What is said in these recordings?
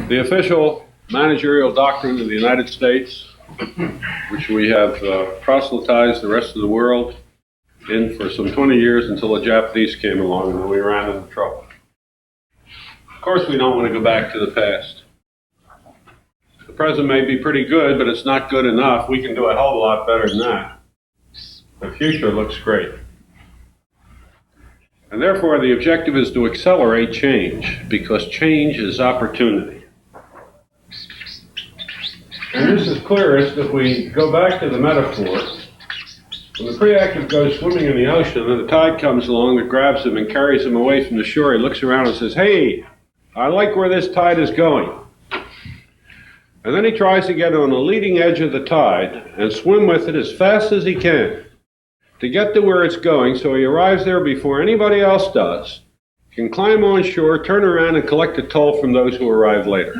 The official managerial doctrine of the United States, which we have proselytized the rest of the world in for some 20 years until the Japanese came along and then we ran into trouble. Of course, we don't want to go back to the past. The present may be pretty good, but it's not good enough. We can do a hell of a lot better than that. The future looks great. And therefore, the objective is to accelerate change, because change is opportunity. And this is clearest if we go back to the metaphor. When the pre-active goes swimming in the ocean and the tide comes along that grabs him and carries him away from the shore, he looks around and says, "Hey, I like where this tide is going." And then he tries to get on the leading edge of the tide and swim with it as fast as he can to get to where it's going, so he arrives there before anybody else does, can climb on shore, turn around, and collect a toll from those who arrive later.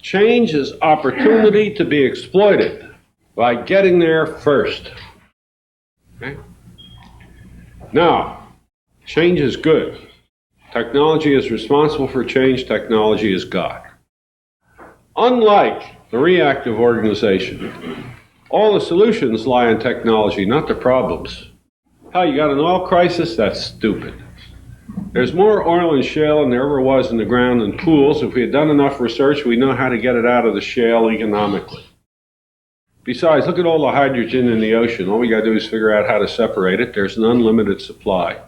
Change is opportunity to be exploited by getting there first. Okay? Now, change is good. Technology is responsible for change. Technology is God. Unlike the reactive organization, all the solutions lie in technology, not the problems. How, you got an oil crisis? That's stupid. There's more oil in shale than there ever was in the ground in pools. If we had done enough research, we know how to get it out of the shale economically. Besides, look at all the hydrogen in the ocean. All we got to do is figure out how to separate it. There's an unlimited supply.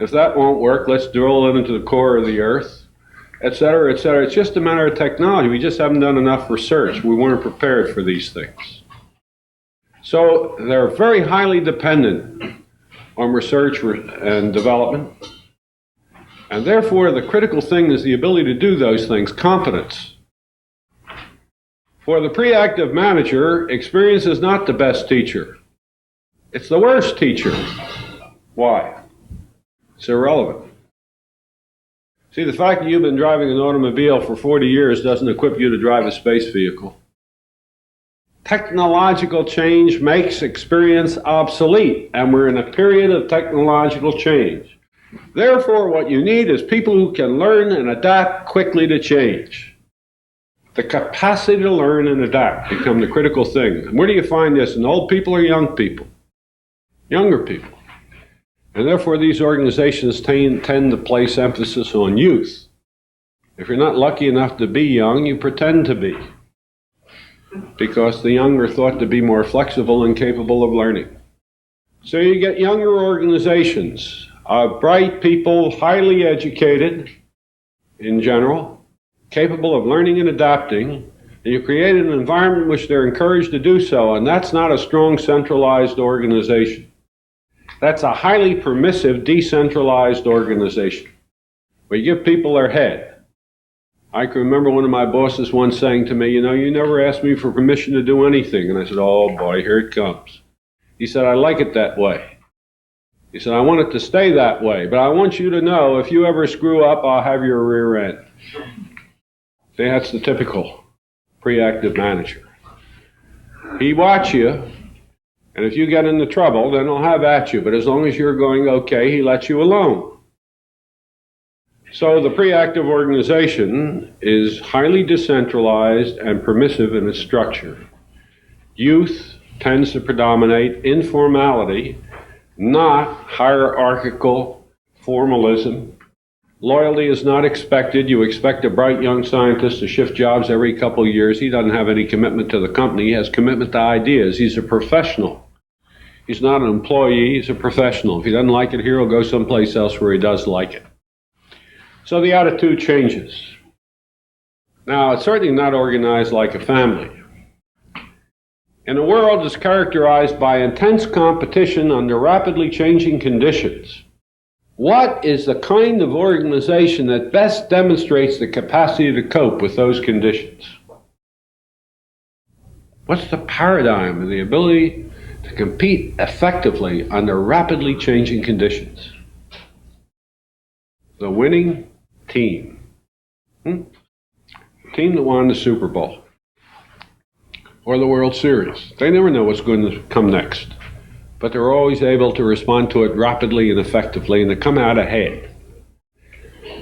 If that won't work, let's drill it into the core of the earth, etc., etc. It's just a matter of technology. We just haven't done enough research. We weren't prepared for these things. So they're very highly dependent on research and development. And therefore, the critical thing is the ability to do those things, competence. For the pre-active manager, experience is not the best teacher. It's the worst teacher. Why? It's irrelevant. See, the fact that you've been driving an automobile for 40 years doesn't equip you to drive a space vehicle. Technological change makes experience obsolete, and we're in a period of technological change. Therefore, what you need is people who can learn and adapt quickly to change. The capacity to learn and adapt become the critical thing. And where do you find this? In old people or young people? Younger people. And therefore, these organizations tend to place emphasis on youth. If you're not lucky enough to be young, you pretend to be, because the young are thought to be more flexible and capable of learning. So you get younger organizations of bright people, highly educated in general, capable of learning and adapting, and you create an environment in which they're encouraged to do so, and that's not a strong centralized organization. That's a highly permissive, decentralized organization, where you give people their head. I can remember one of my bosses once saying to me, "You know, you never asked me for permission to do anything." And I said, "Oh boy, here it comes." He said, "I like it that way." He said, "I want it to stay that way, but I want you to know if you ever screw up, I'll have your rear end." See, that's the typical pre-active manager. He watch you, and if you get into trouble, then he'll have at you. But as long as you're going okay, he lets you alone. So the pre-active organization is highly decentralized and permissive in its structure. Youth tends to predominate informality, not hierarchical formalism. Loyalty is not expected. You expect a bright young scientist to shift jobs every couple of years. He doesn't have any commitment to the company. He has commitment to ideas. He's a professional. He's not an employee. He's a professional. If he doesn't like it here, he'll go someplace else where he does like it. So the attitude changes. Now, it's certainly not organized like a family. In a world that's characterized by intense competition under rapidly changing conditions, what is the kind of organization that best demonstrates the capacity to cope with those conditions? What's the paradigm of the ability to compete effectively under rapidly changing conditions? The winning team. The team that won the Super Bowl or the World Series. They never know what's going to come next, but they're always able to respond to it rapidly and effectively and to come out ahead.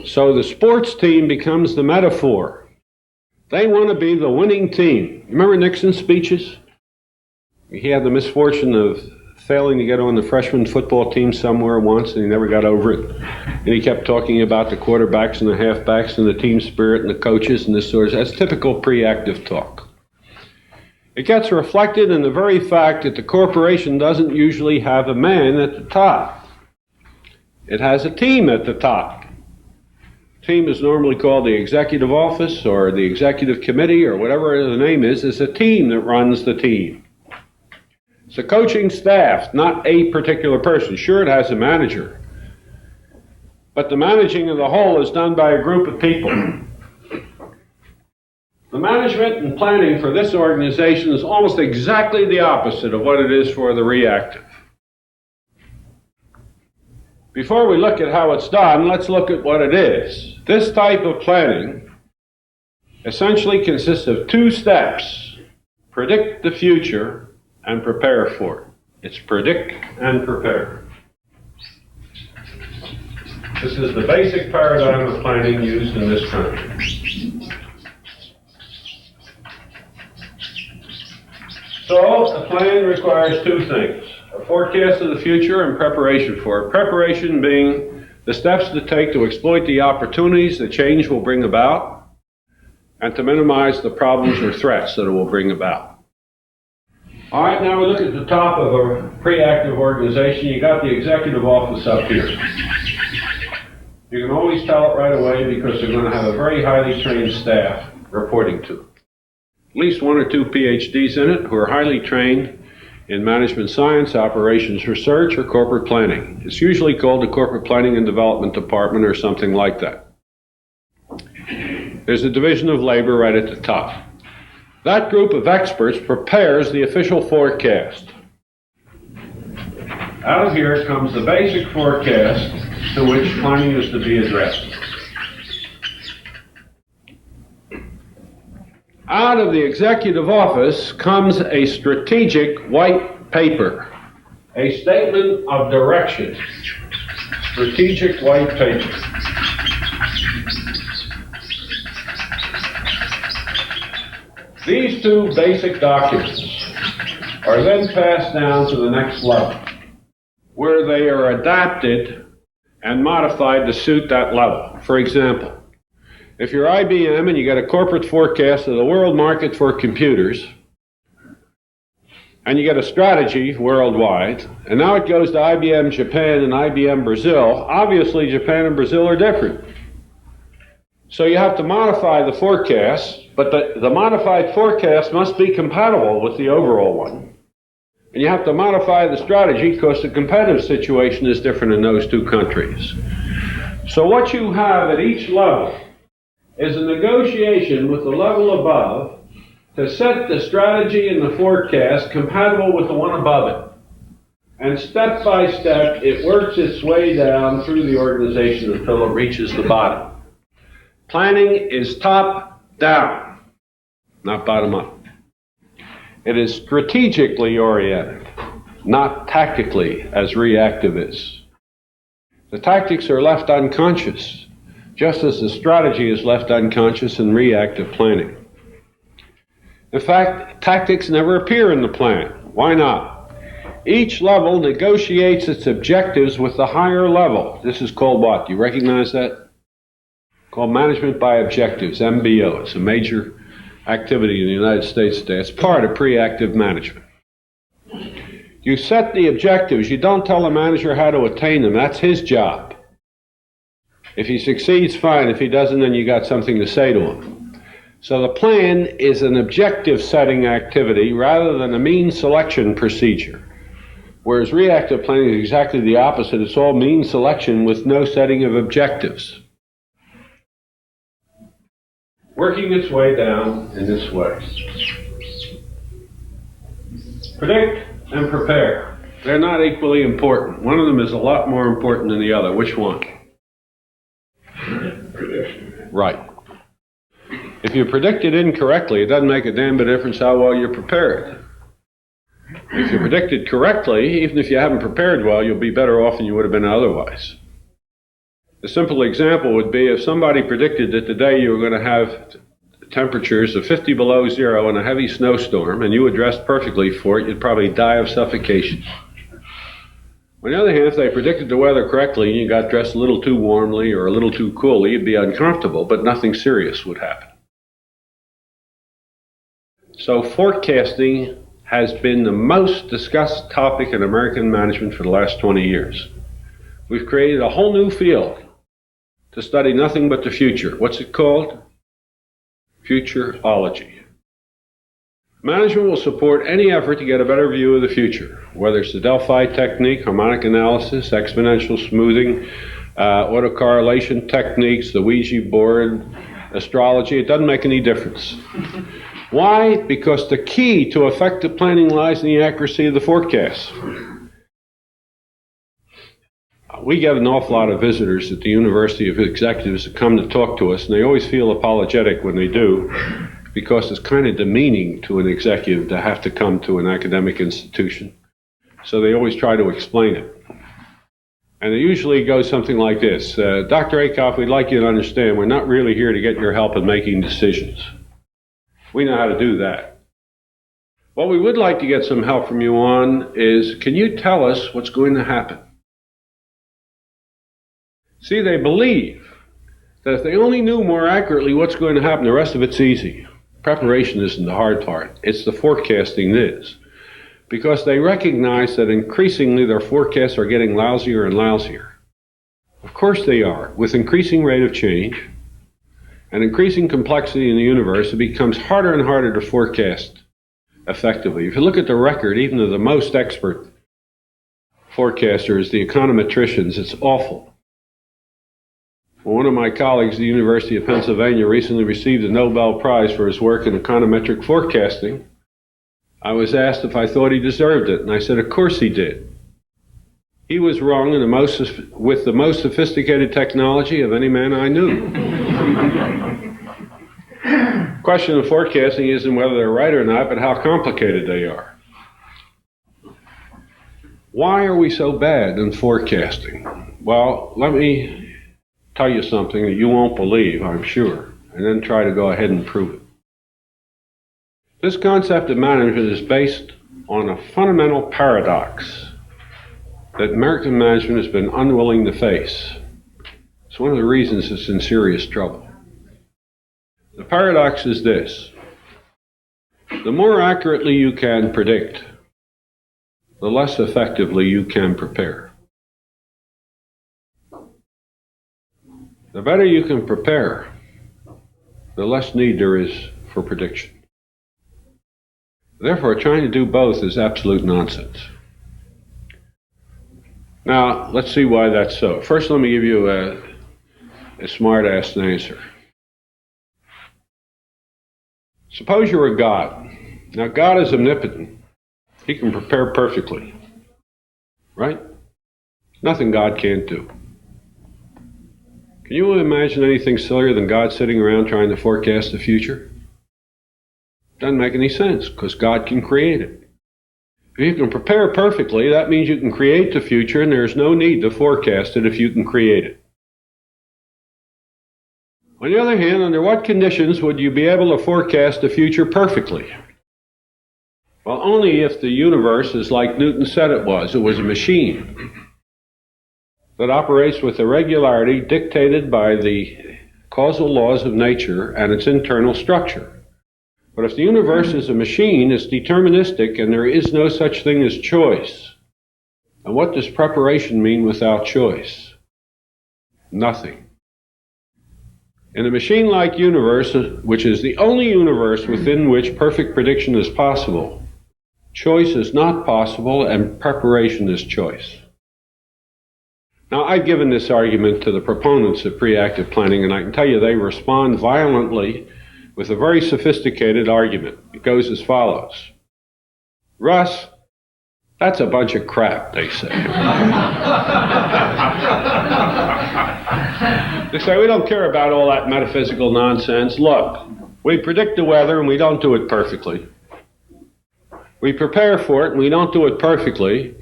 So the sports team becomes the metaphor. They want to be the winning team. Remember Nixon's speeches? He had the misfortune of failing to get on the freshman football team somewhere once, and he never got over it. And he kept talking about the quarterbacks and the halfbacks and the team spirit and the coaches and this sort of. That's typical pre-active talk. It gets reflected in the very fact that the corporation doesn't usually have a man at the top. It has a team at the top. Team is normally called the executive office or the executive committee or whatever the name is. It's a team that runs the team. It's a coaching staff, not a particular person. Sure, it has a manager, but the managing of the whole is done by a group of people. The management and planning for this organization is almost exactly the opposite of what it is for the reactive. Before we look at how it's done, let's look at what it is. This type of planning essentially consists of two steps: predict the future and prepare for it. It's predict and prepare. This is the basic paradigm of planning used in this country. So, a plan requires two things: a forecast of the future and preparation for it. Preparation being the steps to take to exploit the opportunities that change will bring about and to minimize the problems or threats that it will bring about. All right, now we look at the top of a pre-active organization. You got the executive office up here. You can always tell it right away because they're going to have a very highly trained staff reporting to them. At least one or two PhDs in it who are highly trained in management science, operations research, or corporate planning. It's usually called the Corporate Planning and Development Department or something like that. There's a division of labor right at the top. That group of experts prepares the official forecast. Out of here comes the basic forecast to which planning is to be addressed. Out of the executive office comes a strategic white paper, a statement of direction. Strategic white paper. These two basic documents are then passed down to the next level, where they are adapted and modified to suit that level. For example, if you're IBM and you get a corporate forecast of the world market for computers, and you get a strategy worldwide, and now it goes to IBM Japan and IBM Brazil, obviously Japan and Brazil are different. So you have to modify the forecast, but the modified forecast must be compatible with the overall one. And you have to modify the strategy because the competitive situation is different in those two countries. So what you have at each level is a negotiation with the level above to set the strategy and the forecast compatible with the one above it. And step by step, it works its way down through the organization until it reaches the bottom. Planning is top down, not bottom up. It is strategically oriented, not tactically as reactive is. The tactics are left unconscious, just as the strategy is left unconscious in reactive planning. In fact, tactics never appear in the plan. Why not? Each level negotiates its objectives with the higher level. This is called what? Do you recognize that? Called management by objectives, MBO. It's a major activity in the United States today. It's part of pre-active management. You set the objectives. You don't tell the manager how to attain them. That's his job. If he succeeds, fine. If he doesn't, then you got something to say to him. So the plan is an objective setting activity rather than a means selection procedure. Whereas reactive planning is exactly the opposite. It's all means selection with no setting of objectives. Working its way down in this way. Predict and prepare. They're not equally important. One of them is a lot more important than the other. Which one? Prediction. Right. If you predict it incorrectly, it doesn't make a damn bit of difference how well you're prepared. If you predict it correctly, even if you haven't prepared well, you'll be better off than you would have been otherwise. A simple example would be if somebody predicted that today you were going to have temperatures of 50 below zero and a heavy snowstorm, and you were dressed perfectly for it, you'd probably die of suffocation. On the other hand, if they predicted the weather correctly and you got dressed a little too warmly or a little too coolly, you'd be uncomfortable, but nothing serious would happen. So forecasting has been the most discussed topic in American management for the last 20 years. We've created a whole new field to study nothing but the future. What's it called? Futurology. Management will support any effort to get a better view of the future, whether it's the Delphi technique, harmonic analysis, exponential smoothing, autocorrelation techniques, the Ouija board, astrology. It doesn't make any difference. Why? Because the key to effective planning lies in the accuracy of the forecast. We get an awful lot of visitors at the University of Executives that come to talk to us, and they always feel apologetic when they do, because it's kind of demeaning to an executive to have to come to an academic institution. So they always try to explain it. And it usually goes something like this. Dr. Ackoff, we'd like you to understand we're not really here to get your help in making decisions. We know how to do that. What we would like to get some help from you on is, can you tell us what's going to happen? See, they believe that if they only knew more accurately what's going to happen, the rest of it's easy. Preparation isn't the hard part. It's the forecasting that is. Because they recognize that increasingly their forecasts are getting lousier and lousier. Of course they are. With increasing rate of change and increasing complexity in the universe, it becomes harder and harder to forecast effectively. If you look at the record, even of the most expert forecasters, the econometricians, it's awful. One of my colleagues at the University of Pennsylvania recently received a Nobel Prize for his work in econometric forecasting. I was asked if I thought he deserved it, and I said, of course he did. He was wrong with the most sophisticated technology of any man I knew. The question of forecasting isn't whether they're right or not, but how complicated they are. Why are we so bad in forecasting? Well, let me tell you something that you won't believe, I'm sure, and then try to go ahead and prove it. This concept of management is based on a fundamental paradox that American management has been unwilling to face. It's one of the reasons it's in serious trouble. The paradox is this: the more accurately you can predict, the less effectively you can prepare. The better you can prepare, the less need there is for prediction. Therefore, trying to do both is absolute nonsense. Now, let's see why that's so. First, let me give you a smart-ass answer. Suppose you're a God. Now, God is omnipotent. He can prepare perfectly, right? Nothing God can't do. Can you imagine anything sillier than God sitting around trying to forecast the future? Doesn't make any sense, because God can create it. If you can prepare perfectly, that means you can create the future, and there's no need to forecast it if you can create it. On the other hand, under what conditions would you be able to forecast the future perfectly? Well, only if the universe is like Newton said it was. It was a machine that operates with a regularity dictated by the causal laws of nature and its internal structure. But if the universe is a machine, it's deterministic, and there is no such thing as choice. And what does preparation mean without choice? Nothing. In a machine-like universe, which is the only universe within which perfect prediction is possible, choice is not possible, and preparation is choice. Now, I've given this argument to the proponents of pre-active planning, and I can tell you they respond violently with a very sophisticated argument. It goes as follows. Russ, that's a bunch of crap, they say. They say, we don't care about all that metaphysical nonsense. Look, we predict the weather and we don't do it perfectly. We prepare for it and we don't do it perfectly.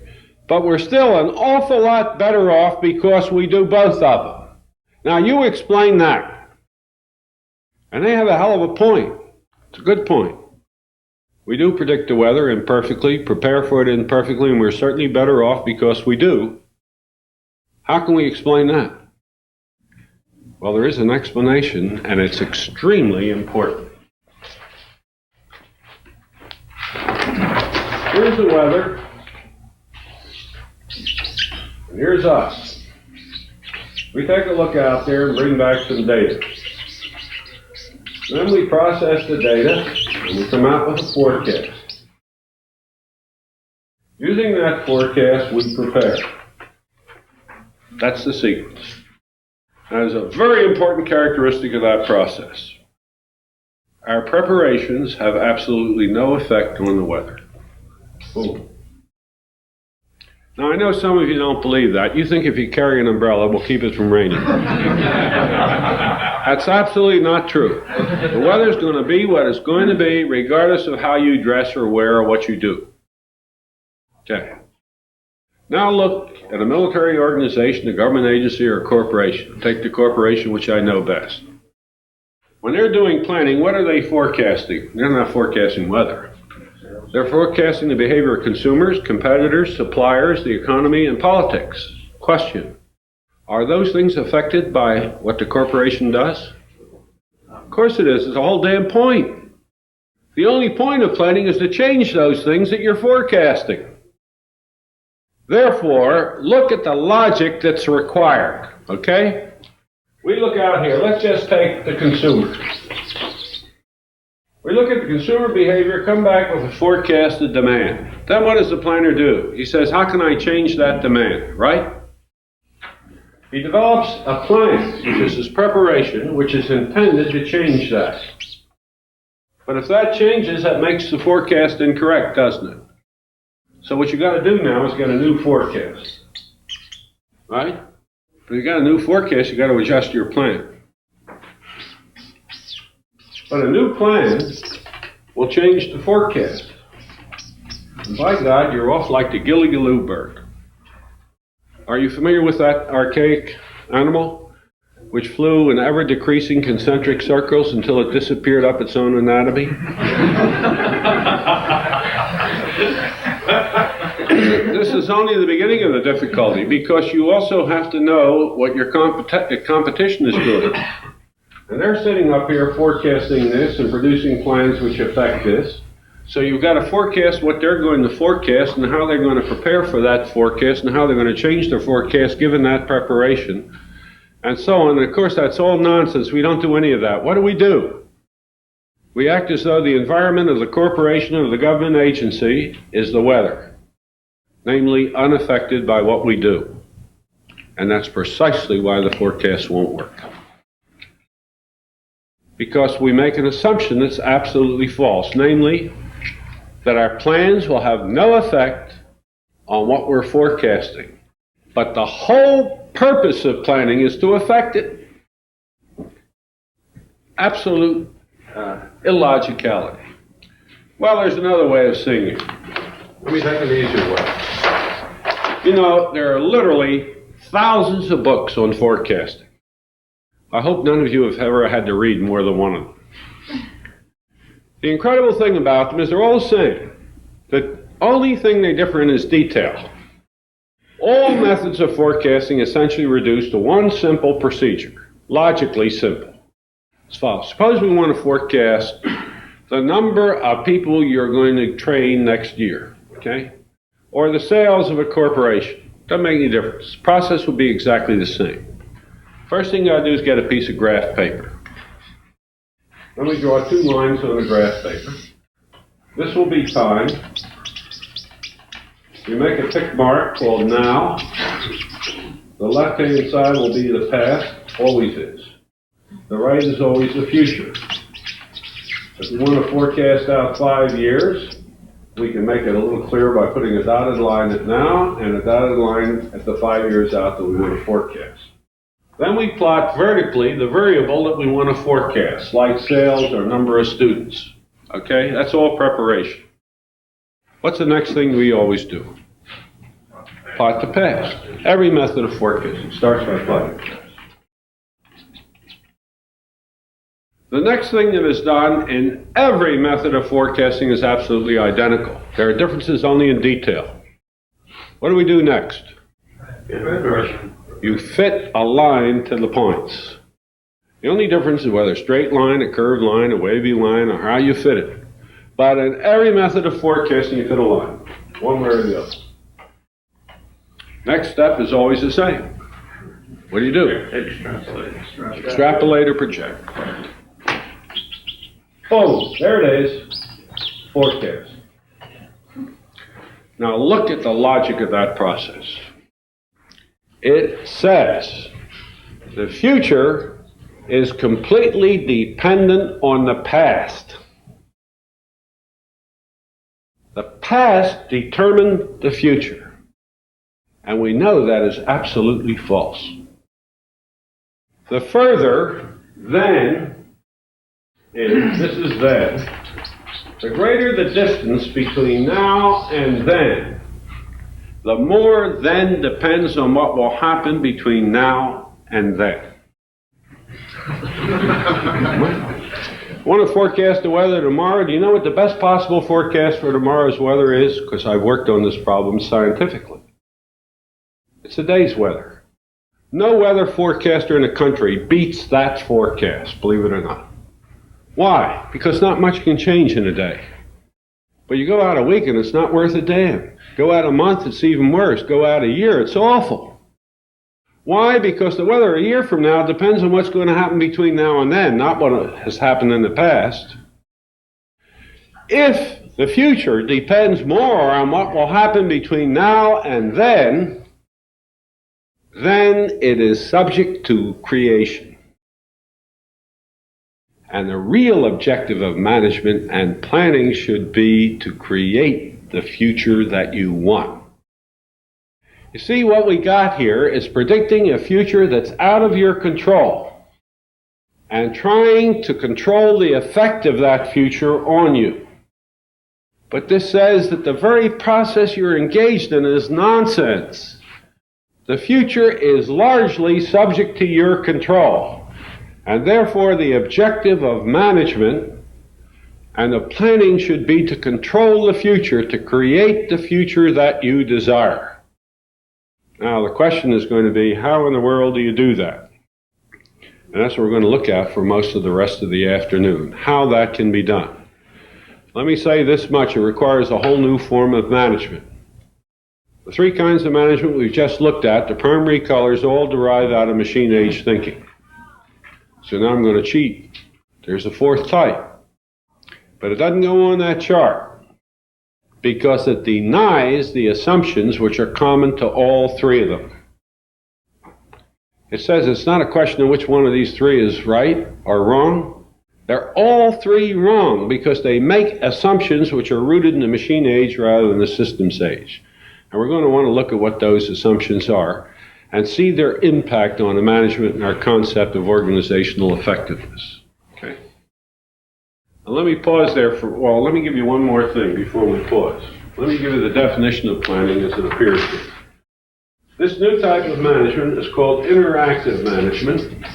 But we're still an awful lot better off because we do both of them. Now you explain that. And they have a hell of a point. It's a good point. We do predict the weather imperfectly, prepare for it imperfectly, and we're certainly better off because we do. How can we explain that? Well, there is an explanation, and it's extremely important. Here's the weather, and here's us. We take a look out there and bring back some data. Then we process the data, and we come out with a forecast. Using that forecast, we prepare. That's the sequence. That is a very important characteristic of that process. Our preparations have absolutely no effect on the weather. Boom. Now, I know some of you don't believe that. You think if you carry an umbrella, we'll keep it from raining. That's absolutely not true. The weather's going to be what it's going to be, regardless of how you dress or wear or what you do. Okay. Now look at a military organization, a government agency, or a corporation. Take the corporation, which I know best. When they're doing planning, what are they forecasting? They're not forecasting weather. They're forecasting the behavior of consumers, competitors, suppliers, the economy, and politics. Question: are those things affected by what the corporation does? Of course it is. It's the whole damn point. The only point of planning is to change those things that you're forecasting. Therefore, look at the logic that's required, okay? We look out here. Let's just take the consumer. We look at the consumer behavior, come back with a forecasted demand. Then what does the planner do? He says, how can I change that demand, right? He develops a plan, which is his preparation, which is intended to change that. But if that changes, that makes the forecast incorrect, doesn't it? So what you got to do now is get a new forecast, right? If you got a new forecast, you got to adjust your plan. But a new plan will change the forecast. And by God, you're off like the Gilly-Galoo bird. Are you familiar with that archaic animal, which flew in ever-decreasing concentric circles until it disappeared up its own anatomy? This is only the beginning of the difficulty, because you also have to know what your competition is doing. And they're sitting up here forecasting this and producing plans which affect this. So you've got to forecast what they're going to forecast and how they're going to prepare for that forecast and how they're going to change their forecast given that preparation, and so on. And of course, that's all nonsense. We don't do any of that. What do? We act as though the environment of the corporation or the government agency is the weather, namely unaffected by what we do. And that's precisely why the forecast won't work. Because we make an assumption that's absolutely false, namely that our plans will have no effect on what we're forecasting. But the whole purpose of planning is to affect it. Absolute illogicality. Well, there's another way of seeing it. Let me take an easier way. You know, there are literally thousands of books on forecasting. I hope none of you have ever had to read more than one of them. The incredible thing about them is they're all the same. The only thing they differ in is detail. All methods of forecasting essentially reduce to one simple procedure, logically simple. As follows. Suppose we want to forecast the number of people you're going to train next year, okay? Or the sales of a corporation. Doesn't make any difference. The process will be exactly the same. First thing you got to do is get a piece of graph paper. Let me draw two lines on the graph paper. This will be time. You make a tick mark called now. The left-hand side will be the past, always is. The right is always the future. If we want to forecast out 5 years, we can make it a little clearer by putting a dotted line at now and a dotted line at the 5 years out that we want to forecast. Then we plot vertically the variable that we want to forecast, like sales or number of students. Okay, that's all preparation. What's the next thing we always do? Plot the past. Every method of forecasting starts by plotting the past. The next thing that is done in every method of forecasting is absolutely identical. There are differences only in detail. What do we do next? You fit a line to the points. The only difference is whether a straight line, a curved line, a wavy line, or how you fit it. But in every method of forecasting, you fit a line, one way or the other. Next step is always the same. What do? Extrapolate or project. Oh, there it is. Forecast. Now look at the logic of that process. It says the future is completely dependent on the past. The past determined the future. And we know that is absolutely false. The further then is, this is then, the greater the distance between now and then, the more then depends on what will happen between now and then. Want to forecast the weather tomorrow? Do you know what the best possible forecast for tomorrow's weather is? Because I've worked on this problem scientifically. It's a day's weather. No weather forecaster in the country beats that forecast, believe it or not. Why? Because not much can change in a day. But you go out a week and it's not worth a damn. Go out a month, it's even worse. Go out a year, it's awful. Why? Because the weather a year from now depends on what's going to happen between now and then, not what has happened in the past. If the future depends more on what will happen between now and then it is subject to creation. And the real objective of management and planning should be to create the future that you want. You see, what we got here is predicting a future that's out of your control and trying to control the effect of that future on you. But this says that the very process you're engaged in is nonsense. The future is largely subject to your control, and therefore the objective of management and of planning should be to control the future, to create the future that you desire. Now the question is going to be, how in the world do you do that? And that's what we're going to look at for most of the rest of the afternoon, how that can be done. Let me say this much, it requires a whole new form of management. The three kinds of management we've just looked at, the primary colors, all derive out of machine age thinking. So now I'm going to cheat. There's a fourth type. But it doesn't go on that chart because it denies the assumptions which are common to all three of them. It says it's not a question of which one of these three is right or wrong. They're all three wrong because they make assumptions which are rooted in the machine age rather than the systems age. And we're going to want to look at what those assumptions are and see their impact on the management and our concept of organizational effectiveness. Okay. Now let me pause there well, let me give you one more thing before we pause. Let me give you the definition of planning as it appears here. This new type of management is called interactive management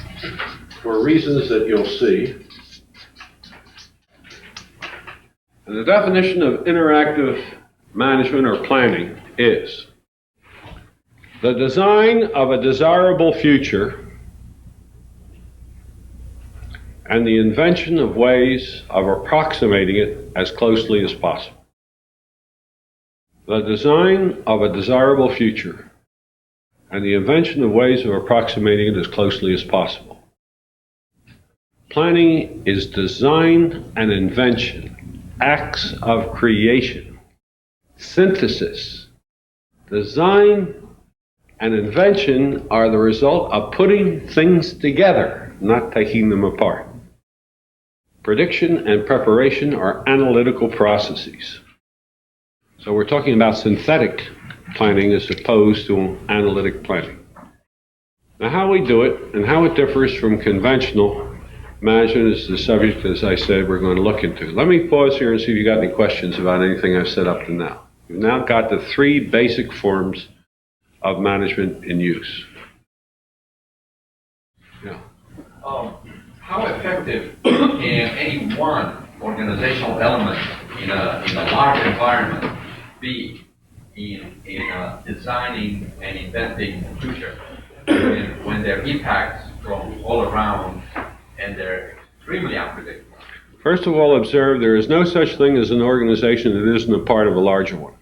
for reasons that you'll see. And the definition of interactive management or planning is the design of a desirable future and the invention of ways of approximating it as closely as possible. The design of a desirable future and the invention of ways of approximating it as closely as possible. Planning is design and invention, acts of creation, synthesis. Design and invention are the result of putting things together, not taking them apart. Prediction and preparation are analytical processes. So we're talking about synthetic planning as opposed to analytic planning. Now how we do it and how it differs from conventional management is the subject, as I said, we're going to look into. Let me pause here and see if you got any questions about anything I've said up to now. We've now got the three basic forms of management in use. Yeah. how effective can any one organizational element in a large environment be in designing and inventing the future when their impacts from all around and they're extremely unpredictable? First of all, observe there is no such thing as an organization that isn't a part of a larger one.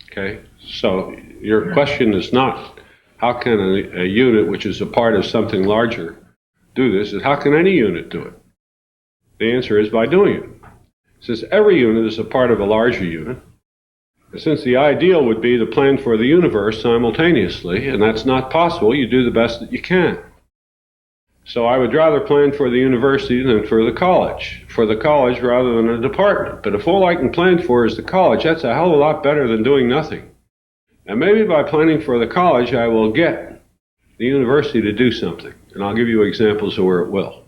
Okay? So your question is not how can a unit which is a part of something larger do this, is how can any unit do it? The answer is by doing it. Since every unit is a part of a larger unit, and since the ideal would be to plan for the universe simultaneously, and that's not possible, you do the best that you can. So I would rather plan for the university than for the college. For the college rather than a department. But if all I can plan for is the college, that's a hell of a lot better than doing nothing. And maybe by planning for the college, I will get the university to do something. And I'll give you examples of where it will.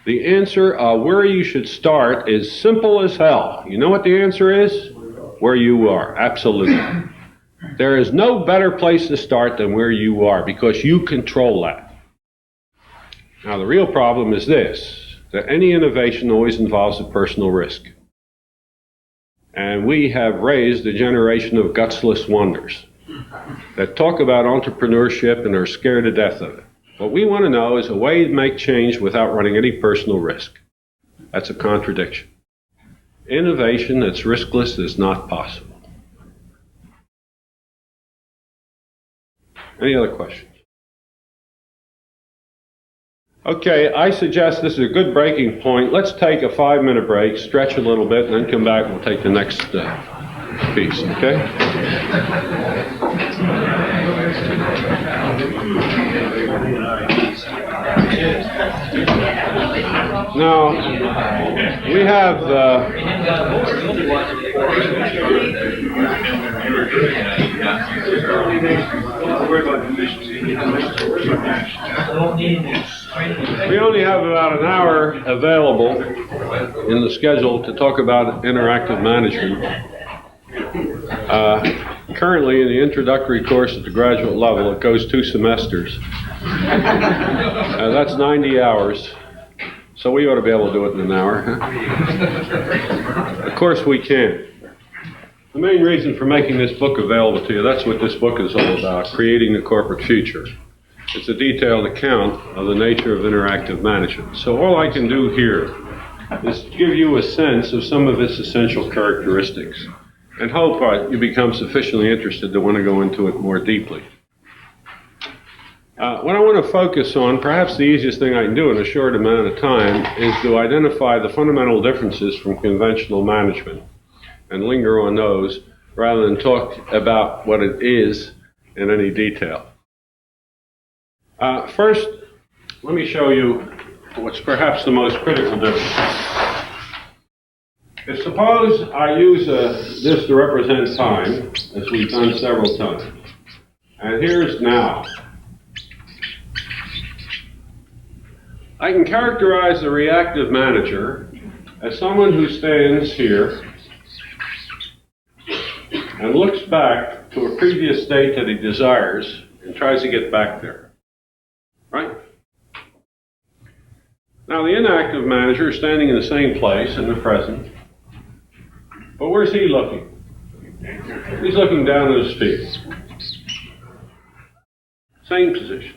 The answer where you should start is simple as hell. You know what the answer is? Where you are. Absolutely. There is no better place to start than where you are because you control that. Now, the real problem is this, that any innovation always involves a personal risk. And we have raised a generation of gutsless wonders that talk about entrepreneurship and are scared to death of it. What we want to know is a way to make change without running any personal risk. That's a contradiction. Innovation that's riskless is not possible. Any other questions? Okay, I suggest this is a good breaking point. Let's take a 5-minute break, stretch a little bit, and then come back and we'll take the next piece, okay? Now, we have we only have about an hour available in the schedule to talk about interactive management. Currently, in the introductory course at the graduate level, it goes 2 semesters. That's 90 hours. So we ought to be able to do it in an hour. Of course we can. The main reason for making this book available to you, that's what this book is all about, creating the corporate future. It's a detailed account of the nature of interactive management. So all I can do here is give you a sense of some of its essential characteristics and hope you become sufficiently interested to want to go into it more deeply. What I want to focus on, perhaps the easiest thing I can do in a short amount of time, is to identify the fundamental differences from conventional management and linger on those rather than talk about what it is in any detail. First, let me show you what's perhaps the most critical difference. Suppose I use this to represent time, as we've done several times. And here's now. I can characterize the reactive manager as someone who stands here and looks back to a previous state that he desires and tries to get back there. Right? Now, the inactive manager is standing in the same place in the present, but where's he looking? He's looking down at his feet. Same position.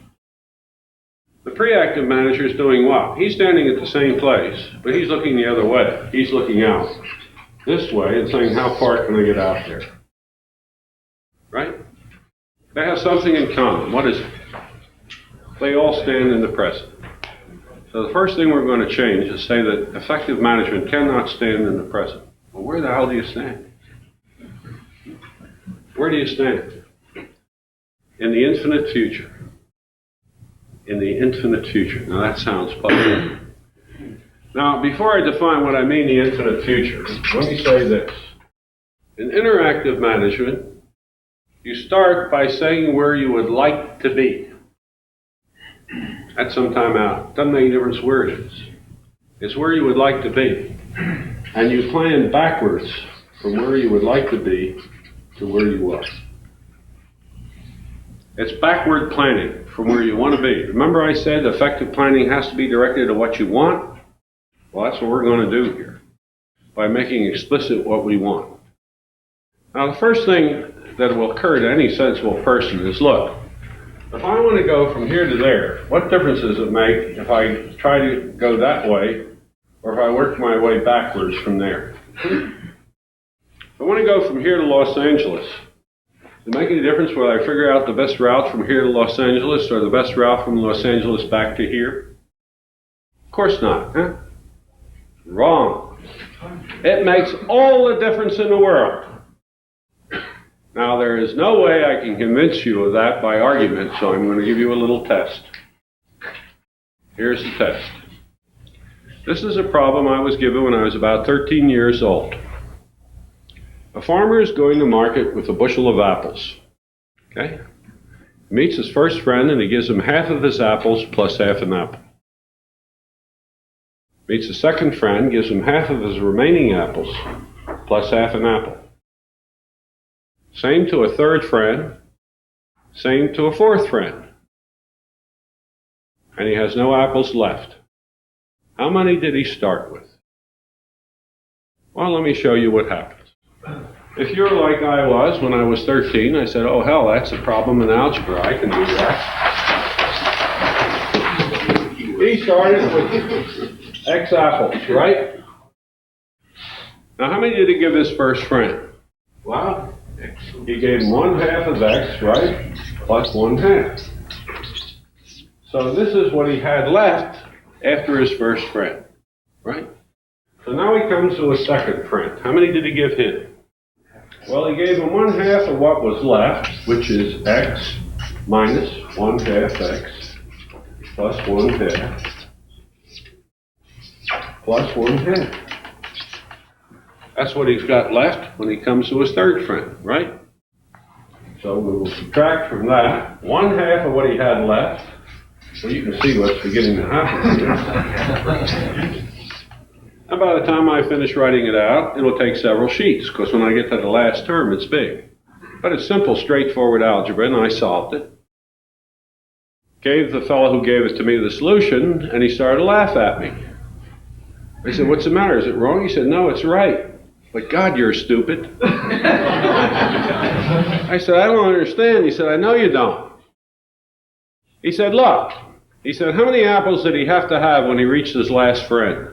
The preactive manager is doing what? He's standing at the same place, but he's looking the other way. He's looking out this way and saying, how far can I get out there? Right? They have something in common. What is it? They all stand in the present. So the first thing we're going to change is say that effective management cannot stand in the present. Well, where the hell do you stand? Where do you stand? In the infinite future. In the infinite future. Now that sounds puzzling. Now, before I define what I mean the infinite future, let me say this. In interactive management, you start by saying where you would like to be. That's some time out. Doesn't make a difference where it is. It's where you would like to be. And you plan backwards from where you would like to be to where you are. It's backward planning from where you want to be. Remember I said effective planning has to be directed to what you want? Well, that's what we're going to do here, by making explicit what we want. Now, the first thing that will occur to any sensible person is, look, if I want to go from here to there, what difference does it make if I try to go that way or if I work my way backwards from there? If I want to go from here to Los Angeles, does it make any difference whether I figure out the best route from here to Los Angeles or the best route from Los Angeles back to here? Of course not, huh? Wrong. It makes all the difference in the world. Now, there is no way I can convince you of that by argument, so I'm going to give you a little test. Here's the test. This is a problem I was given when I was about 13 years old. A farmer is going to market with a bushel of apples. Okay? He meets his first friend and he gives him half of his apples plus half an apple. Meets a second friend, gives him half of his remaining apples plus half an apple. Same to a third friend, same to a fourth friend. And he has no apples left. How many did he start with? Well, let me show you what happens. If you're like I was when I was 13, I said, oh hell, that's a problem in algebra, I can do that. He started with X apples, right? Now, how many did he give his first friend? Well, he gave him 1/2 of X, right? Plus 1/2. So this is what he had left after his first friend, right? So now he comes to a second friend. How many did he give him? Well, he gave him 1/2 of what was left, which is X minus 1/2 X plus 1/2 plus 1/2. That's what he's got left when he comes to his third friend, right? So we will subtract from that 1/2 of what he had left. Well, you can see what's beginning to happen here. And by the time I finish writing it out, it'll take several sheets, because when I get to the last term, it's big. But it's simple, straightforward algebra, and I solved it. Gave the fellow who gave it to me the solution, and he started to laugh at me. I said, what's the matter? Is it wrong? He said, no, it's right. But God, you're stupid. I said, I don't understand. He said, I know you don't. He said, look. He said, how many apples did he have to have when he reached his last friend?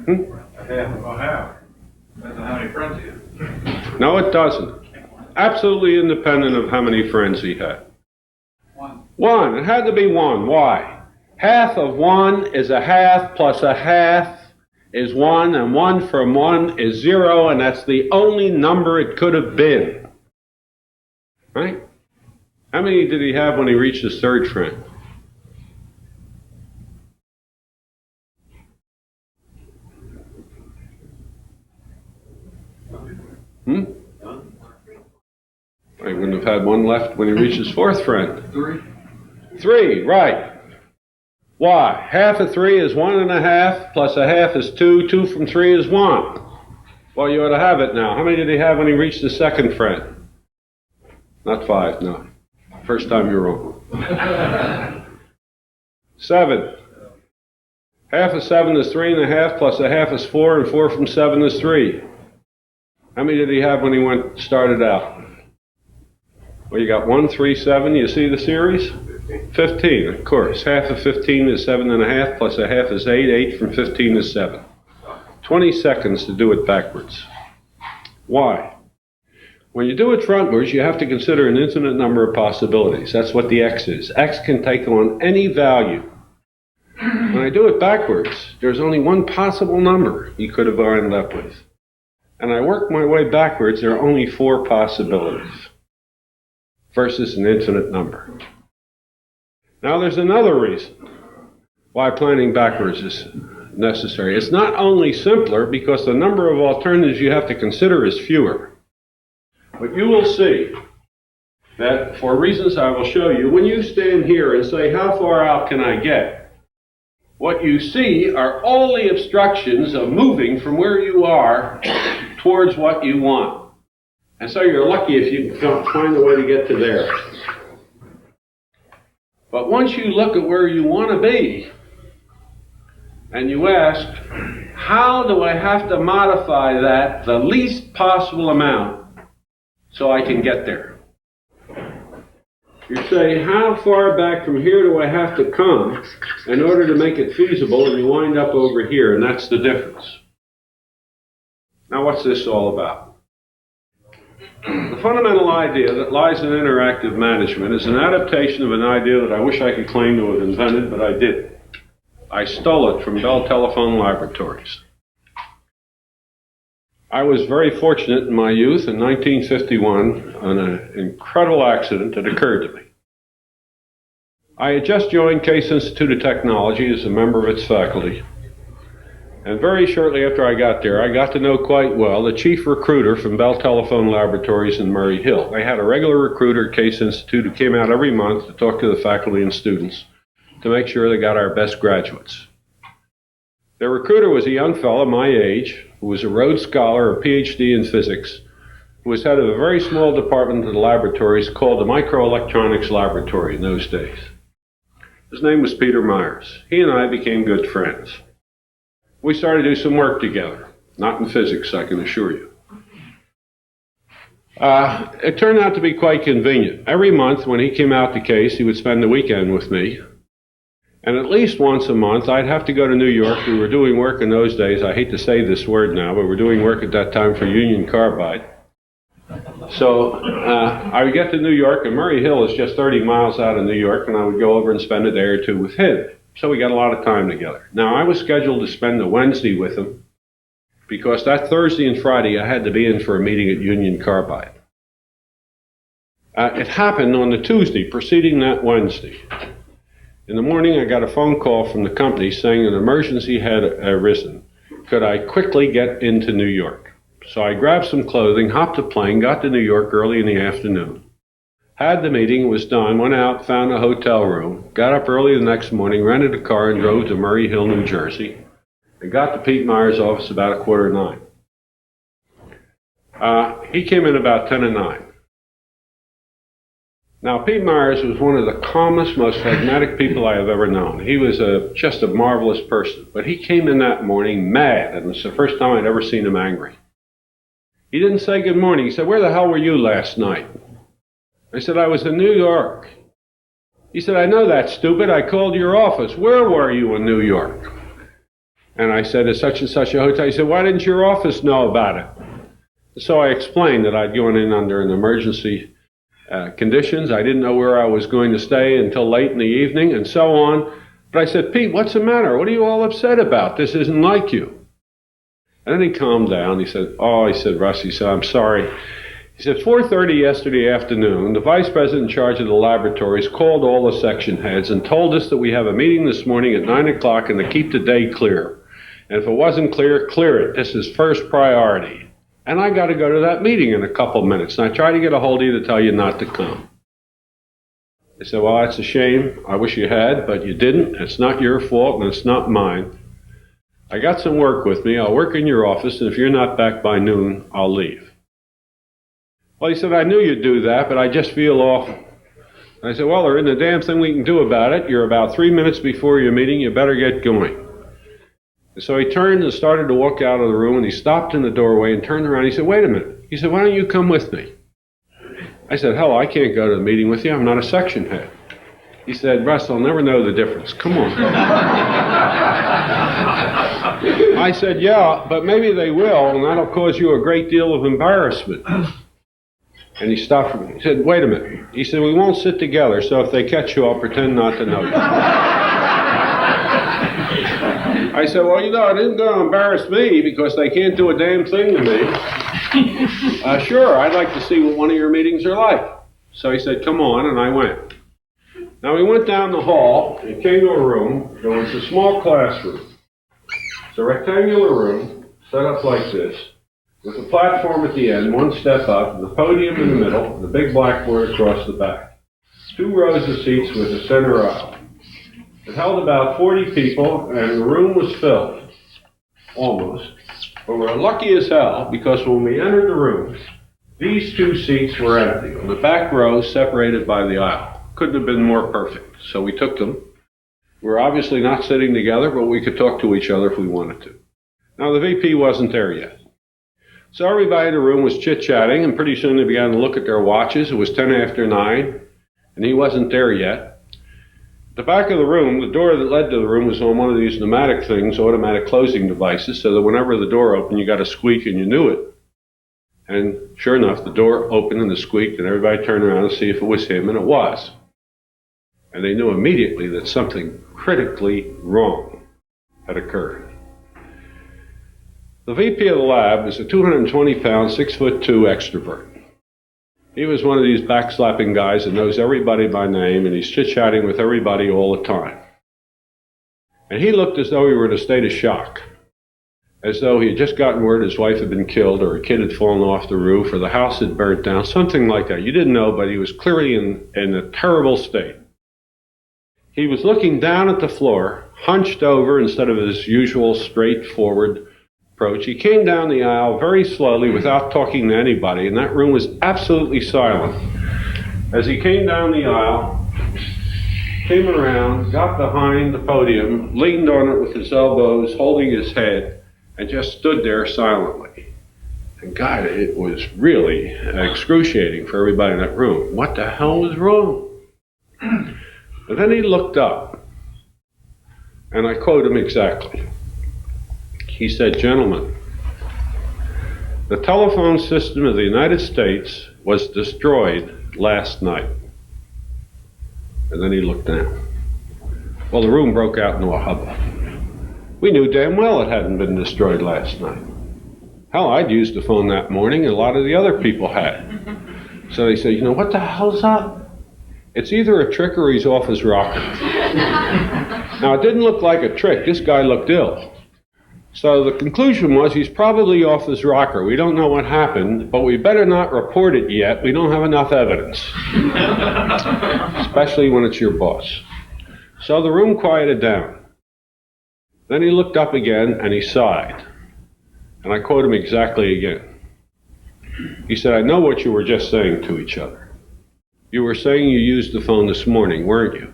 Half. Depends on how many friends he has. No, it doesn't. Absolutely independent of how many friends he had. One. It had to be one. Why? Half of one is a half plus a half is 1, and 1 from 1 is 0, and that's the only number it could have been. Right? How many did he have when he reached his third friend? He wouldn't have had one left when he reached his fourth friend. 3, right. Why? Half of 3 is 1.5, plus a half is 2, 2 from 3 is 1. Well, you ought to have it now. How many did he have when he reached the second friend? Not 5, no. First time you're wrong. 7. Half of 7 is 3.5, plus a half is 4, and 4 from 7 is 3. How many did he have when he started out? Well, you got 1, 3, 7. You see the series? 15, of course. Half of 15 is 7.5, plus a half is 8. 8 from 15 is 7. 20 seconds to do it backwards. Why? When you do it frontwards, you have to consider an infinite number of possibilities. That's what the X is. X can take on any value. When I do it backwards, there's only one possible number you could have ended up with. And I work my way backwards, there are only 4 possibilities versus an infinite number. Now there's another reason why planning backwards is necessary. It's not only simpler because the number of alternatives you have to consider is fewer, but you will see that for reasons I will show you, when you stand here and say, how far out can I get? What you see are all the obstructions of moving from where you are towards what you want. And so you're lucky if you can find a way to get to there. But once you look at where you want to be, and you ask, how do I have to modify that the least possible amount so I can get there? You say, how far back from here do I have to come in order to make it feasible? And you wind up over here, and that's the difference. Now, what's this all about? The fundamental idea that lies in interactive management is an adaptation of an idea that I wish I could claim to have invented, but I didn't. I stole it from Bell Telephone Laboratories. I was very fortunate in my youth in 1951 on an incredible accident that occurred to me. I had just joined Case Institute of Technology as a member of its faculty. And very shortly after I got there, I got to know quite well the chief recruiter from Bell Telephone Laboratories in Murray Hill. They had a regular recruiter at Case Institute who came out every month to talk to the faculty and students to make sure they got our best graduates. Their recruiter was a young fellow my age who was a Rhodes Scholar, a PhD in physics, who was head of a very small department of the laboratories called the Microelectronics Laboratory in those days. His name was Peter Myers. He and I became good friends. We started to do some work together, not in physics, I can assure you. It turned out to be quite convenient. Every month when he came out to Case, he would spend the weekend with me. And at least once a month, I'd have to go to New York. We were doing work in those days. I hate to say this word now, but we were doing work at that time for Union Carbide. So I would get to New York, and Murray Hill is just 30 miles out of New York, and I would go over and spend a day or two with him. So we got a lot of time together. Now, I was scheduled to spend the Wednesday with him because that Thursday and Friday I had to be in for a meeting at Union Carbide. It happened on the Tuesday preceding that Wednesday. In the morning, I got a phone call from the company saying an emergency had arisen. Could I quickly get into New York? So I grabbed some clothing, hopped a plane, got to New York early in the afternoon. Had the meeting, was done, went out, found a hotel room, got up early the next morning, rented a car, and drove to Murray Hill, New Jersey, and got to Pete Myers' office about 8:45. He came in about 10:09. Now, Pete Myers was one of the calmest, most phlegmatic people I have ever known. He was just a marvelous person. But he came in that morning mad, and it's the first time I'd ever seen him angry. He didn't say good morning. He said, "Where the hell were you last night?" I said, "I was in New York." He said, "I know that, stupid. I called your office. Where were you in New York?" And I said, "At such and such a hotel." He said, "Why didn't your office know about it?" So I explained that I'd gone in under an emergency conditions. I didn't know where I was going to stay until late in the evening, and so on. But I said, "Pete, what's the matter? What are you all upset about? This isn't like you." And then he calmed down. He said, "Russ," he said, "I'm sorry." He said, 4:30 yesterday afternoon, the vice president in charge of the laboratories called all the section heads and told us that we have a meeting this morning at 9 o'clock and to keep the day clear. And if it wasn't clear, clear it. This is first priority. And I got to go to that meeting in a couple minutes. And I tried to get a hold of you to tell you not to come. They said, "Well, that's a shame. I wish you had, but you didn't. It's not your fault, and it's not mine. I got some work with me. I'll work in your office, and if you're not back by noon, I'll leave." Well, he said, "I knew you'd do that, but I just feel awful." I said, "Well, there isn't a damn thing we can do about it. You're about 3 minutes before your meeting. You better get going." So he turned and started to walk out of the room, and he stopped in the doorway and turned around. He said, "Wait a minute." He said, "Why don't you come with me?" I said, "Hell, I can't go to the meeting with you. I'm not a section head." He said, "Russ, they'll never know the difference. Come on." I said, "Yeah, but maybe they will, and that'll cause you a great deal of embarrassment." And he stopped me. He said, "Wait a minute." He said, "We won't sit together, so if they catch you, I'll pretend not to notice." I said, "Well, it isn't going to embarrass me because they can't do a damn thing to me." "Sure, I'd like to see what one of your meetings are like." So he said, "Come on," and I went. Now we went down the hall and came to a room. There was a small classroom. It's a rectangular room set up like this, with a platform at the end, one step up, the podium in the middle, and the big blackboard across the back. 2 rows of seats with a center aisle. It held about 40 people, and the room was filled, almost. But we were lucky as hell, because when we entered the room, These two seats were empty, on the back row separated by the aisle. Couldn't have been more perfect, so we took them. We were obviously not sitting together, but we could talk to each other if we wanted to. Now, the VP wasn't there yet. So everybody in the room was chit-chatting, and pretty soon they began to look at their watches. It was 10 after 9, and he wasn't there yet. At the back of the room, the door that led to the room was on one of these pneumatic things, automatic closing devices, so that whenever the door opened, you got a squeak and you knew it. And sure enough, the door opened and it squeaked, and everybody turned around to see if it was him, and it was. And they knew immediately that something critically wrong had occurred. The VP of the lab is a 220-pound, 6'2" extrovert. He was one of these backslapping guys that knows everybody by name, and he's chit-chatting with everybody all the time. And he looked as though he were in a state of shock, as though he had just gotten word his wife had been killed, or a kid had fallen off the roof, or the house had burnt down, something like that. You didn't know, but he was clearly in a terrible state. He was looking down at the floor, hunched over instead of his usual straightforward approach. He came down the aisle very slowly without talking to anybody, and that room was absolutely silent. As he came down the aisle, came around, got behind the podium, leaned on it with his elbows, holding his head, and just stood there silently. And God, it was really excruciating for everybody in that room. What the hell was wrong? And then he looked up, and I quote him exactly. He said, "Gentlemen, the telephone system of the United States was destroyed last night." And then he looked down. Well, the room broke out into a hubbub. We knew damn well it hadn't been destroyed last night. Hell, I'd used the phone that morning, and a lot of the other people had. So they said, "You know, what the hell's up? It's either a trick or he's off his rocker." Now, it didn't look like a trick. This guy looked ill. So the conclusion was he's probably off his rocker. We don't know what happened, but we better not report it yet. We don't have enough evidence, especially when it's your boss. So the room quieted down. Then he looked up again and he sighed. And I quote him exactly again. He said, "I know what you were just saying to each other. You were saying you used the phone this morning, weren't you?"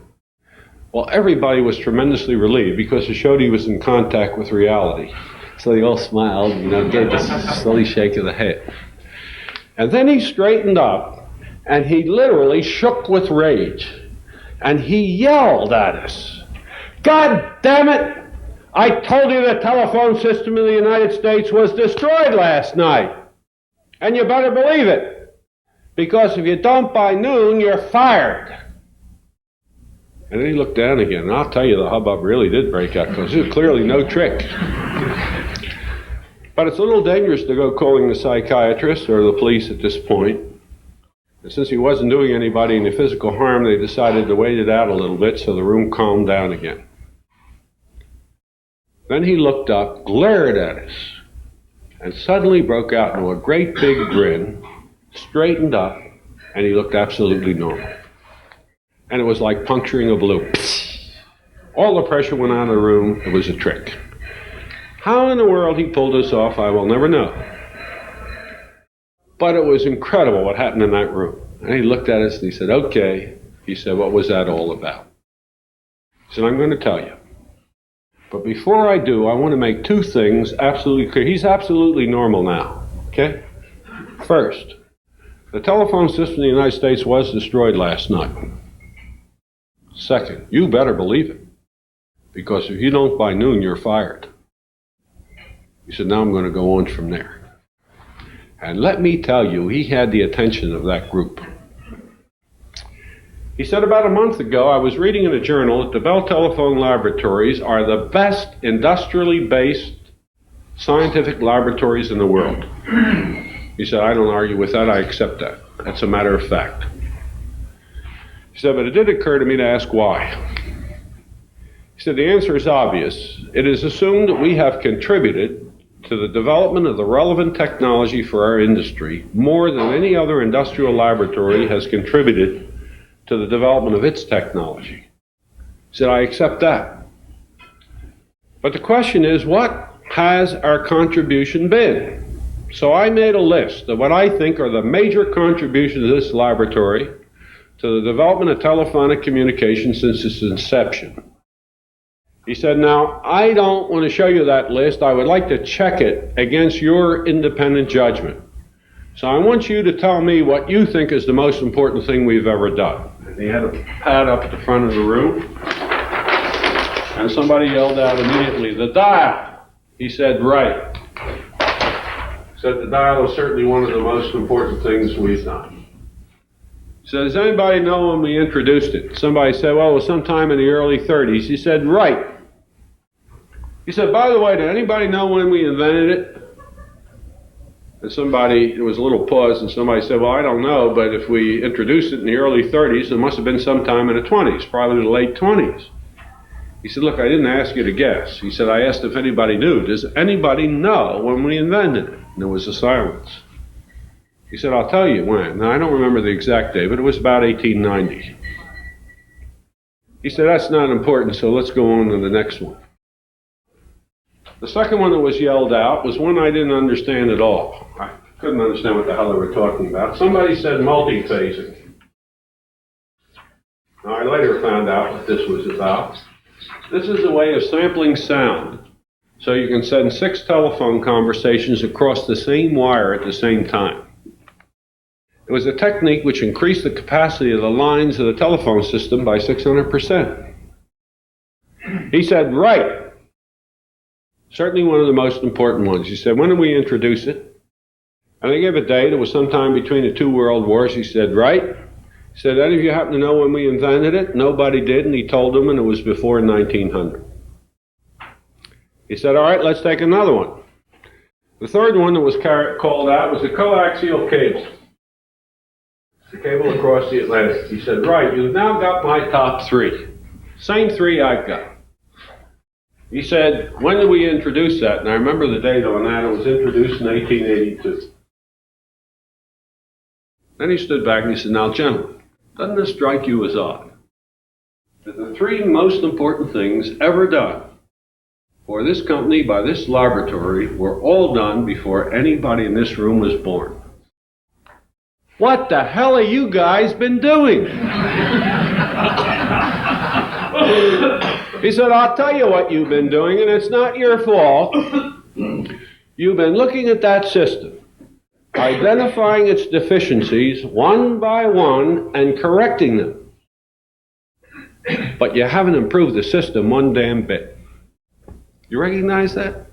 Well, everybody was tremendously relieved because it showed he was in contact with reality. So they all smiled, gave this silly shake of the head. And then he straightened up, and he literally shook with rage. And he yelled at us, "God damn it! I told you the telephone system in the United States was destroyed last night. And you better believe it. Because if you don't by noon, you're fired." And then he looked down again, and I'll tell you, the hubbub really did break out, because it was clearly no trick. But it's a little dangerous to go calling the psychiatrist or the police at this point. And since he wasn't doing anybody any physical harm, they decided to wait it out a little bit, so the room calmed down again. Then he looked up, glared at us, and suddenly broke out into a great big grin, straightened up, and he looked absolutely normal. And it was like puncturing a balloon. All the pressure went out of the room. It was a trick. How in the world he pulled this off, I will never know. But it was incredible what happened in that room. And he looked at us and he said, "Okay." He said, "What was that all about?" He said, "I'm going to tell you. But before I do, I want to make two things absolutely clear." He's absolutely normal now, okay? First, the telephone system in the United States was destroyed last night. Second, you better believe it, because if you don't by noon, you're fired. He said, "Now I'm going to go on from there." And let me tell you, he had the attention of that group. He said, "About a month ago, I was reading in a journal that the Bell Telephone Laboratories are the best industrially based scientific laboratories in the world." He said, "I don't argue with that. I accept that. That's a matter of fact." He said, "But it did occur to me to ask why." He said, "The answer is obvious. It is assumed that we have contributed to the development of the relevant technology for our industry more than any other industrial laboratory has contributed to the development of its technology." He said, "I accept that. But the question is, what has our contribution been?" So I made a list of what I think are the major contributions of this laboratory to the development of telephonic communication since its inception. He said, now, I don't want to show you that list. I would like to check it against your independent judgment. So I want you to tell me what you think is the most important thing we've ever done. And he had a pad up at the front of the room, and somebody yelled out immediately, the dial. He said, right. He said, the dial is certainly one of the most important things we've done. He said, does anybody know when we introduced it? Somebody said, well, it was sometime in the early 30s. He said, right. He said, by the way, did anybody know when we invented it? And there was a little pause, and somebody said, well, I don't know, but if we introduced it in the early 30s, it must have been sometime in the 20s, probably the late 20s. He said, look, I didn't ask you to guess. He said, I asked if anybody knew. Does anybody know when we invented it? And there was a silence. He said, I'll tell you when. Now, I don't remember the exact day, but it was about 1890. He said, that's not important, so let's go on to the next one. The second one that was yelled out was one I didn't understand at all. I couldn't understand what the hell they were talking about. Somebody said multiphasing. Now, I later found out what this was about. This is a way of sampling sound, so you can send 6 telephone conversations across the same wire at the same time. It was a technique which increased the capacity of the lines of the telephone system by 600%. He said, right. Certainly one of the most important ones. He said, when did we introduce it? And they gave a date. It was sometime between the 2 world wars. He said, right. He said, any of you happen to know when we invented it? Nobody did, and he told them, and it was before 1900. He said, all right, let's take another one. The third one that was called out was the coaxial cable. The cable across the Atlantic. He said, right, you've now got my top 3. Same 3 I've got. He said, when did we introduce that? And I remember the date on that. It was introduced in 1882. Then he stood back and he said, now, gentlemen, doesn't this strike you as odd? That the 3 most important things ever done for this company by this laboratory were all done before anybody in this room was born. What the hell have you guys been doing? He said, I'll tell you what you've been doing, and it's not your fault. You've been looking at that system, identifying its deficiencies one by one and correcting them. But you haven't improved the system one damn bit. You recognize that?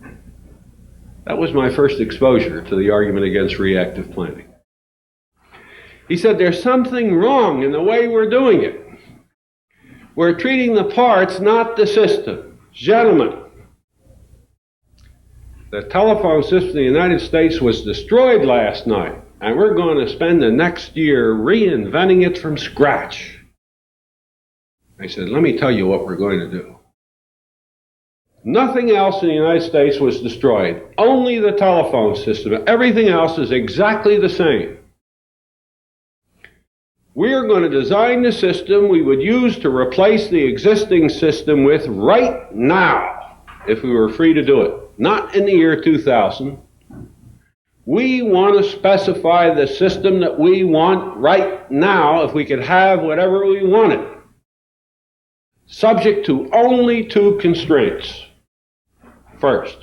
That was my first exposure to the argument against reactive planning. He said, there's something wrong in the way we're doing it. We're treating the parts, not the system. Gentlemen, the telephone system in the United States was destroyed last night, and we're going to spend the next year reinventing it from scratch. I said, let me tell you what we're going to do. Nothing else in the United States was destroyed. Only the telephone system. Everything else is exactly the same. We are going to design the system we would use to replace the existing system with right now, if we were free to do it. Not in the year 2000. We want to specify the system that we want right now, if we could have whatever we wanted. Subject to only 2 constraints. First,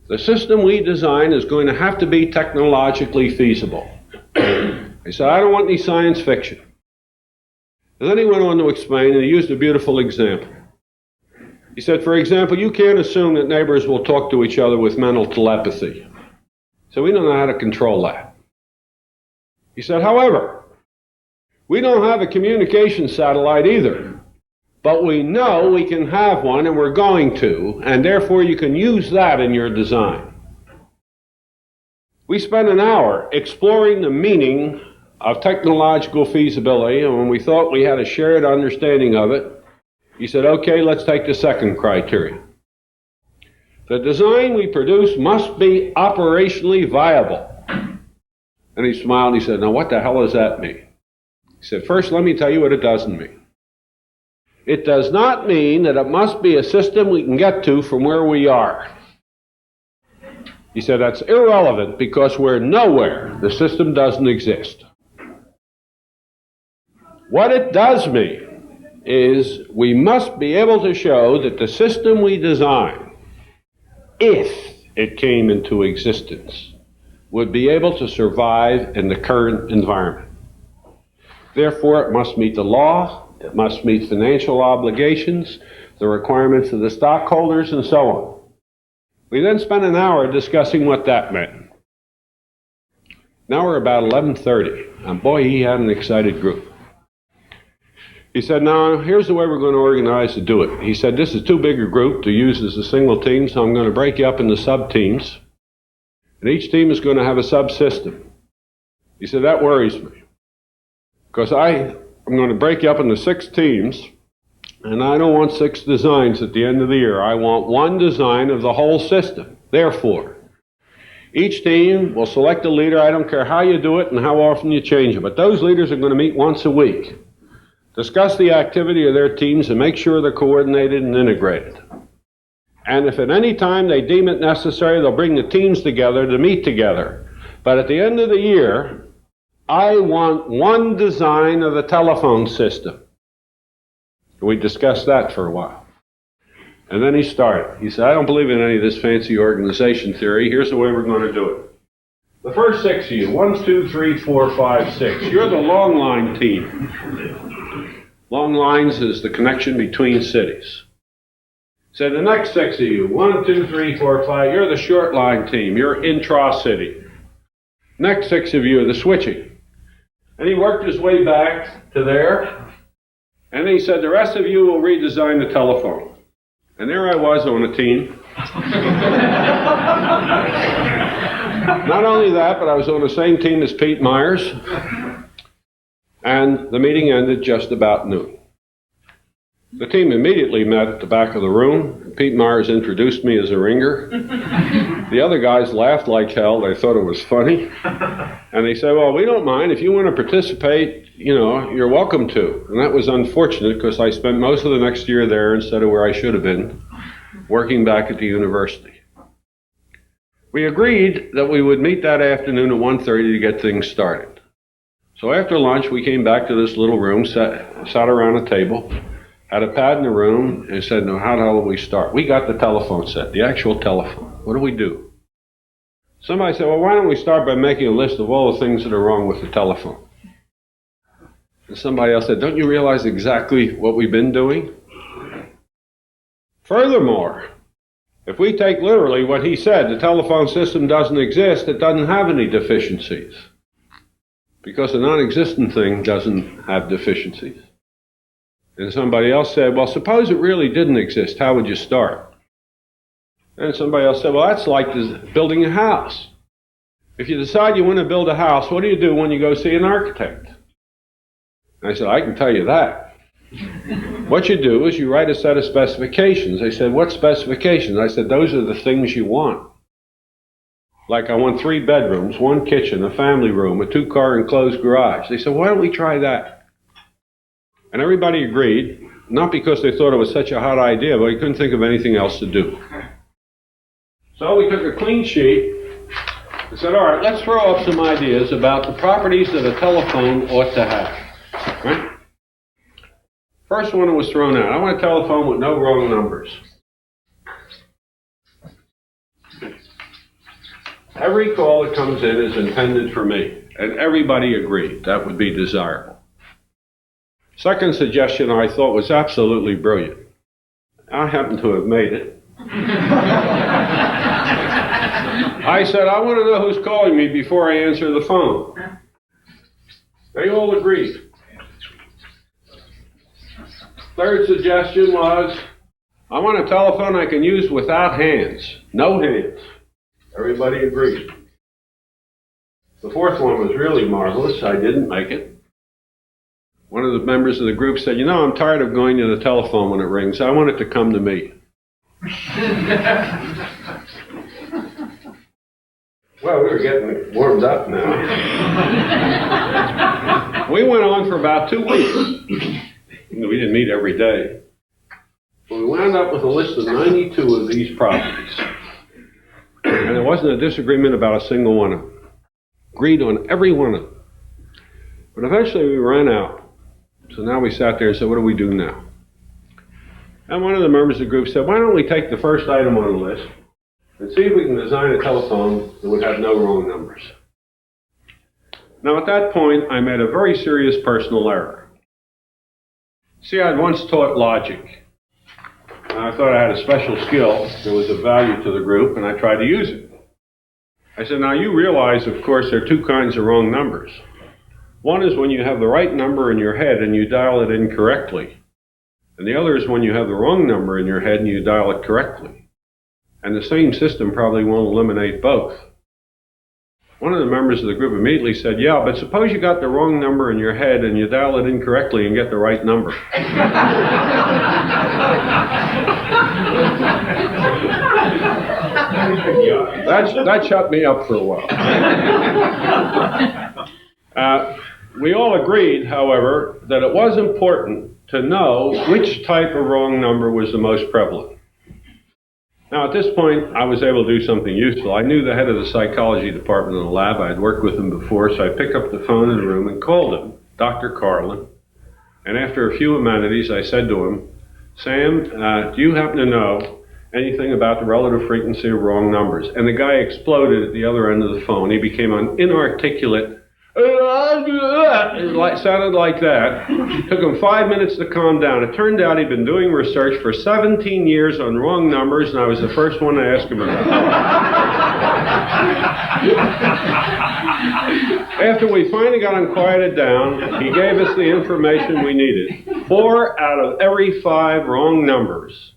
the system we design is going to have to be technologically feasible. He said, I don't want any science fiction. And then he went on to explain, and he used a beautiful example. He said, for example, you can't assume that neighbors will talk to each other with mental telepathy. So we don't know how to control that. He said, however, we don't have a communication satellite either. But we know we can have one, and we're going to, and therefore you can use that in your design. We spent an hour exploring the meaning of technological feasibility, and when we thought we had a shared understanding of it, he said, okay, let's take the second criteria. The design we produce must be operationally viable. And he smiled and he said, now what the hell does that mean? He said, first, let me tell you what it doesn't mean. It does not mean that it must be a system we can get to from where we are. He said, that's irrelevant because we're nowhere. The system doesn't exist. What it does mean is we must be able to show that the system we design, if it came into existence, would be able to survive in the current environment. Therefore, it must meet the law, it must meet financial obligations, the requirements of the stockholders, and so on. We then spent an hour discussing what that meant. Now we're about 11:30, and boy, he had an excited group. He said, now, here's the way we're going to organize to do it. He said, this is too big a group to use as a single team, so I'm going to break you up into sub-teams. And each team is going to have a subsystem. He said, that worries me. Because I'm going to break you up into 6 teams, and I don't want 6 designs at the end of the year. I want one design of the whole system. Therefore, each team will select a leader. I don't care how you do it and how often you change it, but those leaders are going to meet once a week, discuss the activity of their teams, and make sure they're coordinated and integrated. And if at any time they deem it necessary, they'll bring the teams together to meet together. But at the end of the year, I want one design of the telephone system. We discussed that for a while. And then he started. He said, I don't believe in any of this fancy organization theory. Here's the way we're going to do it. The first 6 of you, 1, 2, 3, 4, 5, 6. You're the long line team. Long lines is the connection between cities. So the next 6 of you, 1, 2, 3, 4, 5, you're the short line team. You're intra-city. Next 6 of you are the switching. And he worked his way back to there. And then he said, the rest of you will redesign the telephone. And there I was on a team. Not only that, but I was on the same team as Pete Myers. And the meeting ended just about noon. The team immediately met at the back of the room. Pete Myers introduced me as a ringer. The other guys laughed like hell. They thought it was funny. And they said, well, we don't mind. If you want to participate, you're welcome to. And that was unfortunate because I spent most of the next year there instead of where I should have been, working back at the university. We agreed that we would meet that afternoon at 1:30 to get things started. So after lunch, we came back to this little room, sat around a table, had a pad in the room, and said, no, how the hell will we start? We got the telephone set, the actual telephone. What do we do? Somebody said, well, why don't we start by making a list of all the things that are wrong with the telephone? And somebody else said, don't you realize exactly what we've been doing? Furthermore, if we take literally what he said, the telephone system doesn't exist, it doesn't have any deficiencies. Because a non-existent thing doesn't have deficiencies. And somebody else said, well, suppose it really didn't exist, how would you start? And somebody else said, well, that's like building a house. If you decide you want to build a house, what do you do when you go see an architect? And I said, I can tell you that. What you do is you write a set of specifications. They said, what specifications? I said, those are the things you want. Like I want 3 bedrooms, 1 kitchen, a family room, a 2-car enclosed garage. They said, why don't we try that? And everybody agreed, not because they thought it was such a hot idea, but they couldn't think of anything else to do. So we took a clean sheet and said, all right, let's throw up some ideas about the properties that a telephone ought to have. Right? First one that was thrown out, I want a telephone with no wrong numbers. Every call that comes in is intended for me, and everybody agreed that would be desirable. Second suggestion I thought was absolutely brilliant. I happen to have made it. I said, I want to know who's calling me before I answer the phone. They all agreed. Third suggestion was, I want a telephone I can use without hands. No hands. Everybody agreed. The fourth one was really marvelous. I didn't make it. One of the members of the group said, I'm tired of going to the telephone when it rings. I want it to come to me. Well, we were getting warmed up now. We went on for about 2 weeks. We didn't meet every day. But we wound up with a list of 92 of these properties. And wasn't a disagreement about a single one of them. Agreed on every one of them. But eventually we ran out. So now we sat there and said, what do we do now? And one of the members of the group said, why don't we take the first item on the list and see if we can design a telephone that would have no wrong numbers. Now at that point, I made a very serious personal error. See, I'd once taught logic. And I thought I had a special skill that was of value to the group, and I tried to use it. I said, now you realize, of course, there are two kinds of wrong numbers. One is when you have the right number in your head and you dial it incorrectly. And the other is when you have the wrong number in your head and you dial it correctly. And the same system probably won't eliminate both. One of the members of the group immediately said, yeah, but suppose you got the wrong number in your head and you dial it incorrectly and get the right number. That shut me up for a while. We all agreed, however, that it was important to know which type of wrong number was the most prevalent. Now, at this point, I was able to do something useful. I knew the head of the psychology department in the lab. I had worked with him before, so I picked up the phone in the room and called him, Dr. Carlin. And after a few amenities, I said to him, Sam, do you happen to know anything about the relative frequency of wrong numbers? And the guy exploded at the other end of the phone. He became an inarticulate, it sounded like that. Took him 5 minutes to calm down. It turned out he'd been doing research for 17 years on wrong numbers, and I was the first one to ask him about it. After we finally got him quieted down, he gave us the information we needed. 4 out of every 5 wrong numbers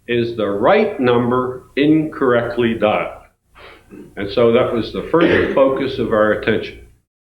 is the right number incorrectly dialed. And so that was the first focus of our attention.